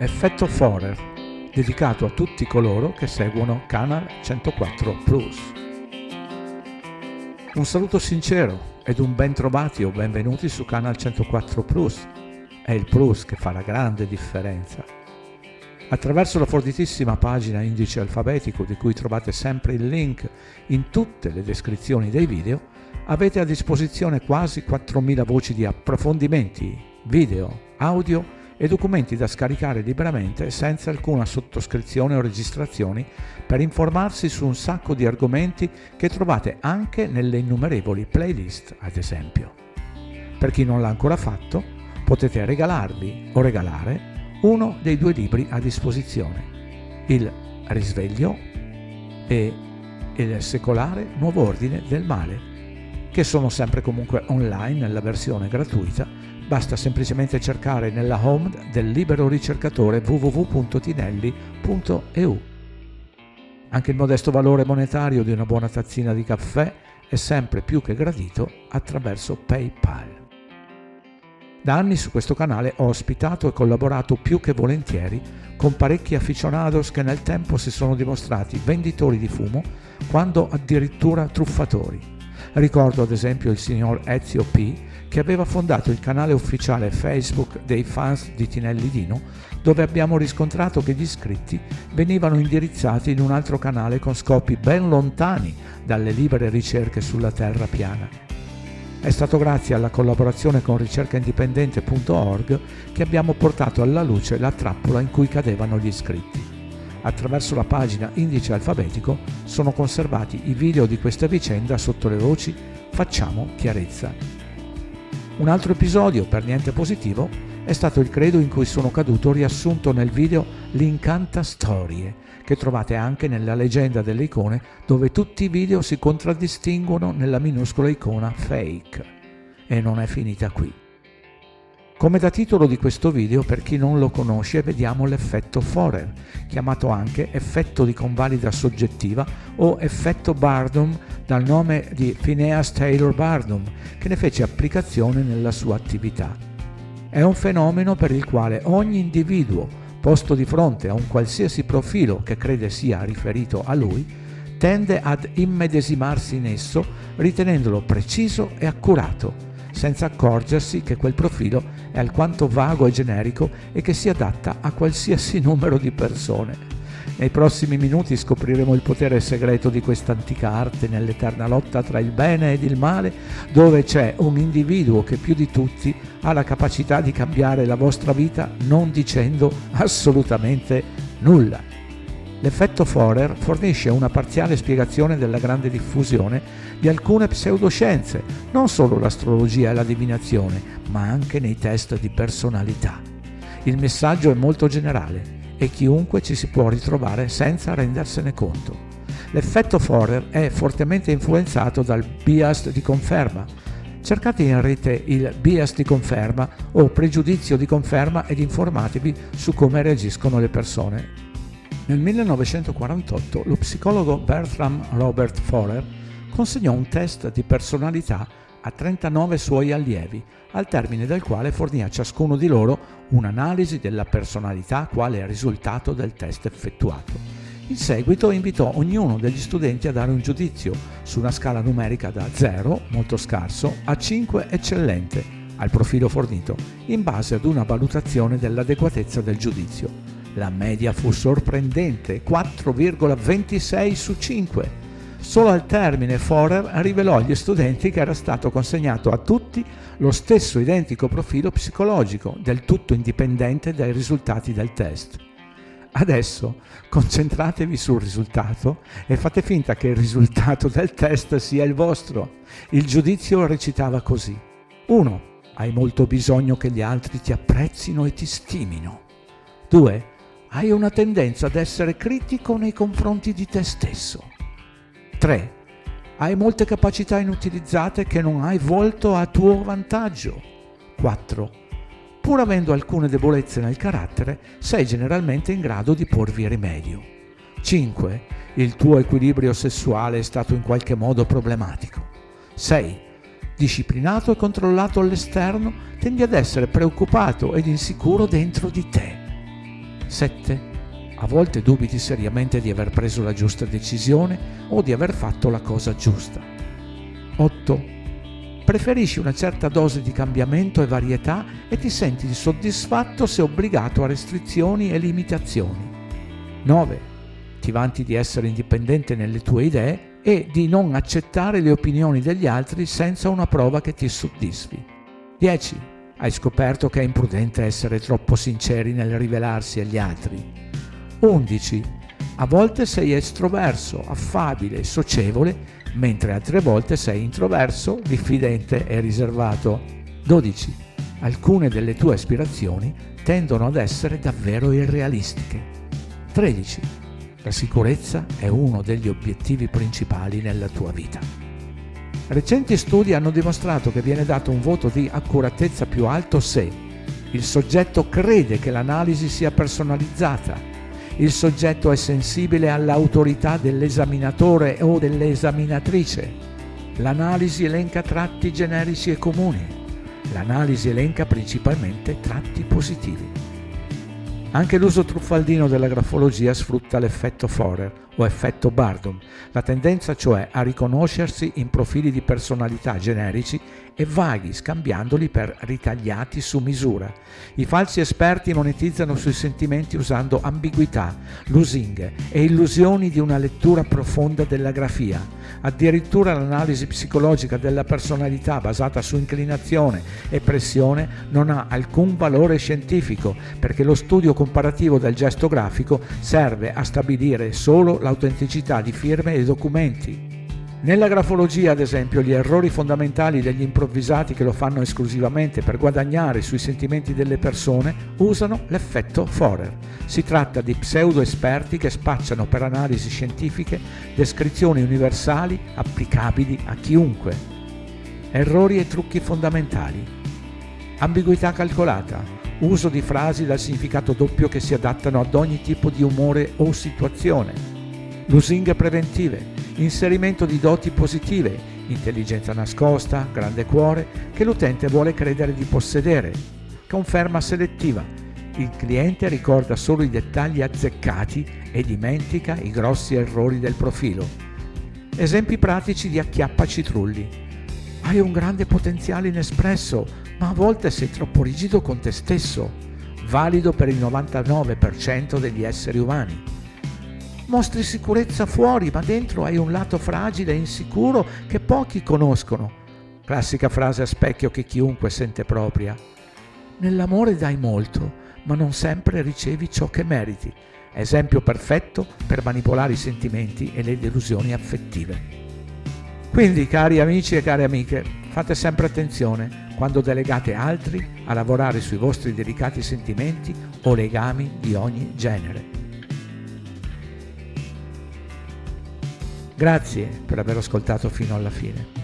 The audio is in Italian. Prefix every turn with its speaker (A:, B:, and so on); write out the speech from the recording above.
A: Effetto Forer, dedicato a tutti coloro che seguono Canal 104 Plus. Un saluto sincero ed un ben trovati o benvenuti su Canal 104 Plus. È il Plus che fa la grande differenza. Attraverso la fortissima pagina indice alfabetico, di cui trovate sempre il link in tutte le descrizioni dei video, avete a disposizione quasi 4.000 voci di approfondimenti, video, audio e documenti da scaricare liberamente senza alcuna sottoscrizione o registrazioni, per informarsi su un sacco di argomenti che trovate anche nelle innumerevoli playlist, ad esempio. Per chi non l'ha ancora fatto, potete regalarvi o regalare uno dei 2 libri a disposizione: Il Risveglio e Il secolare nuovo ordine del male, che sono sempre comunque online nella versione gratuita. Basta semplicemente cercare nella home del libero ricercatore www.tinelli.eu. Anche il modesto valore monetario di una buona tazzina di caffè è sempre più che gradito attraverso PayPal. Da anni su questo canale ho ospitato e collaborato più che volentieri con parecchi aficionados che nel tempo si sono dimostrati venditori di fumo, quando addirittura truffatori. Ricordo ad esempio il signor Ezio P., che aveva fondato il canale ufficiale Facebook dei fans di Tinelli Dino, dove abbiamo riscontrato che gli iscritti venivano indirizzati in un altro canale con scopi ben lontani dalle libere ricerche sulla terra piana. È stato grazie alla collaborazione con ricercaindipendente.org che abbiamo portato alla luce la trappola in cui cadevano gli iscritti. Attraverso la pagina indice alfabetico sono conservati i video di questa vicenda sotto le voci "Facciamo chiarezza". Un altro episodio per niente positivo è stato il credo in cui sono caduto riassunto nel video L'Incanta Storie, che trovate anche nella leggenda delle icone, dove tutti i video si contraddistinguono nella minuscola icona fake. E non è finita qui. Come da titolo di questo video, per chi non lo conosce, vediamo l'effetto Forer, chiamato anche effetto di convalida soggettiva o effetto Barnum, dal nome di Phineas Taylor Barnum, che ne fece applicazione nella sua attività. È un fenomeno per il quale ogni individuo, posto di fronte a un qualsiasi profilo che crede sia riferito a lui, tende ad immedesimarsi in esso, ritenendolo preciso e accurato, senza accorgersi che quel profilo è alquanto vago e generico e che si adatta a qualsiasi numero di persone. Nei prossimi minuti scopriremo il potere segreto di questa antica arte nell'eterna lotta tra il bene ed il male, dove c'è un individuo che più di tutti ha la capacità di cambiare la vostra vita non dicendo assolutamente nulla. L'effetto Forer fornisce una parziale spiegazione della grande diffusione di alcune pseudoscienze, non solo l'astrologia e la divinazione, ma anche nei test di personalità. Il messaggio è molto generale e chiunque ci si può ritrovare senza rendersene conto. L'effetto Forer è fortemente influenzato dal bias di conferma. Cercate in rete il bias di conferma o pregiudizio di conferma ed informatevi su come reagiscono le persone. Nel 1948 lo psicologo Bertram Robert Forer consegnò un test di personalità a 39 suoi allievi, al termine del quale fornì a ciascuno di loro un'analisi della personalità quale risultato del test effettuato. In seguito invitò ognuno degli studenti a dare un giudizio su una scala numerica da 0, molto scarso, a 5, eccellente, al profilo fornito, in base ad una valutazione dell'adeguatezza del giudizio. La media fu sorprendente, 4,26 su 5. Solo al termine Forer rivelò agli studenti che era stato consegnato a tutti lo stesso identico profilo psicologico, del tutto indipendente dai risultati del test. Adesso concentratevi sul risultato e fate finta che il risultato del test sia il vostro. Il giudizio recitava così: 1. Hai molto bisogno che gli altri ti apprezzino e ti stimino. 2. Hai una tendenza ad essere critico nei confronti di te stesso. 3. Hai molte capacità inutilizzate che non hai volto a tuo vantaggio. 4. Pur avendo alcune debolezze nel carattere, sei generalmente in grado di porvi rimedio. 5. Il tuo equilibrio sessuale è stato in qualche modo problematico. 6. Disciplinato e controllato all'esterno, tendi ad essere preoccupato ed insicuro dentro di te. 7. A volte dubiti seriamente di aver preso la giusta decisione o di aver fatto la cosa giusta. 8. Preferisci una certa dose di cambiamento e varietà e ti senti soddisfatto se obbligato a restrizioni e limitazioni. 9. Ti vanti di essere indipendente nelle tue idee e di non accettare le opinioni degli altri senza una prova che ti soddisfi. 10. Hai scoperto che è imprudente essere troppo sinceri nel rivelarsi agli altri. 11. A volte sei estroverso, affabile e socievole, mentre altre volte sei introverso, diffidente e riservato. 12. Alcune delle tue aspirazioni tendono ad essere davvero irrealistiche. 13. La sicurezza è uno degli obiettivi principali nella tua vita. Recenti studi hanno dimostrato che viene dato un voto di accuratezza più alto se il soggetto crede che l'analisi sia personalizzata, il soggetto è sensibile all'autorità dell'esaminatore o dell'esaminatrice, l'analisi elenca tratti generici e comuni, l'analisi elenca principalmente tratti positivi. Anche l'uso truffaldino della grafologia sfrutta l'effetto Forer o effetto Bardum, la tendenza cioè a riconoscersi in profili di personalità generici e vaghi, scambiandoli per ritagliati su misura. I falsi esperti monetizzano sui sentimenti usando ambiguità, lusinghe e illusioni di una lettura profonda della grafia. Addirittura l'analisi psicologica della personalità basata su inclinazione e pressione non ha alcun valore scientifico, perché lo studio comparativo del gesto grafico serve a stabilire solo l'autenticità di firme e documenti. Nella grafologia, ad esempio, gli errori fondamentali degli improvvisati che lo fanno esclusivamente per guadagnare sui sentimenti delle persone usano l'effetto Forer. Si tratta di pseudo-esperti che spacciano per analisi scientifiche descrizioni universali applicabili a chiunque. Errori e trucchi fondamentali. Ambiguità calcolata. Uso di frasi dal significato doppio che si adattano ad ogni tipo di umore o situazione. Lusinghe preventive. Inserimento di doti positive, intelligenza nascosta, grande cuore, che l'utente vuole credere di possedere. Conferma selettiva. Il cliente ricorda solo i dettagli azzeccati e dimentica i grossi errori del profilo. Esempi pratici di acchiappacitrulli. Hai un grande potenziale inespresso, ma a volte sei troppo rigido con te stesso. Valido per il 99% degli esseri umani. Mostri sicurezza fuori, ma dentro hai un lato fragile e insicuro che pochi conoscono. Classica frase a specchio che chiunque sente propria. Nell'amore dai molto, ma non sempre ricevi ciò che meriti. Esempio perfetto per manipolare i sentimenti e le delusioni affettive. Quindi, cari amici e care amiche, fate sempre attenzione quando delegate altri a lavorare sui vostri delicati sentimenti o legami di ogni genere. Grazie per aver ascoltato fino alla fine.